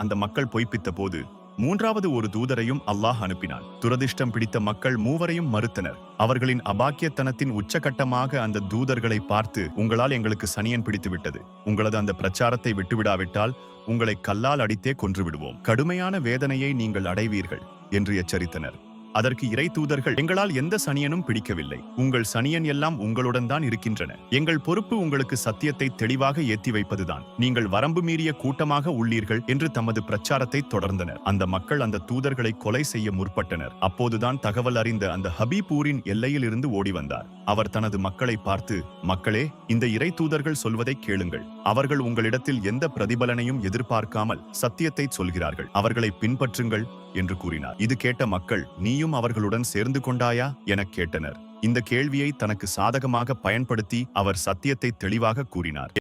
அந்த மக்கள் பொய்ப்பித்த போது மூன்றாவது ஒரு தூதரையும் அல்லாஹ் அனுப்பினான். துரதிர்ஷ்டம் பிடித்த மக்கள் மூவரையும் மறுத்தனர். அவர்களின் அபாக்கியத்தனத்தின் உச்சகட்டமாக அந்த தூதர்களை பார்த்து, உங்களால் எங்களுக்கு சனியன் பிடித்து விட்டது. உங்களது அந்த பிரச்சாரத்தை விட்டுவிடாவிட்டால் உங்களை கல்லால் அடித்தே கொன்றுவிடுவோம். கடுமையான வேதனையை நீங்கள் அடைவீர்கள் என்று எச்சரித்தனர். அதற்கு இறை தூதர்கள், எங்களால் எந்த சனியனும் பிடிக்கவில்லை. உங்கள் சனியன் எல்லாம் உங்களுடன் தான் இருக்கின்றன. எங்கள் பொறுப்பு உங்களுக்கு சத்தியத்தை தெளிவாக ஏத்தி வைப்பதுதான். நீங்கள் வரம்பு மீறிய கூட்டமாக உள்ளீர்கள் என்று தமது பிரச்சாரத்தை தொடர்ந்தனர். அந்த மக்கள் அந்த தூதர்களை கொலை செய்ய முற்பட்டனர். அப்போதுதான் தகவல் அறிந்த அந்த ஹபீபூரின் எல்லையில் இருந்து ஓடி வந்தார். அவர் தனது மக்களை பார்த்து, மக்களே, இந்த இறை தூதர்கள் சொல்வதை கேளுங்கள். அவர்கள் உங்களிடத்தில் எந்த பிரதிபலனையும் எதிர்பார்க்காமல் சத்தியத்தை சொல்கிறார்கள். அவர்களை பின்பற்றுங்கள் என்று கூறினார். இது கேட்ட மக்கள், நீயும் அவர்களுடன் சேர்ந்து கொண்டாயா எனக் கேட்டனர். இந்த கேள்வியை தனக்கு சாதகமாக பயன்படுத்தி அவர் சத்தியத்தை தெளிவாக கூறினார்.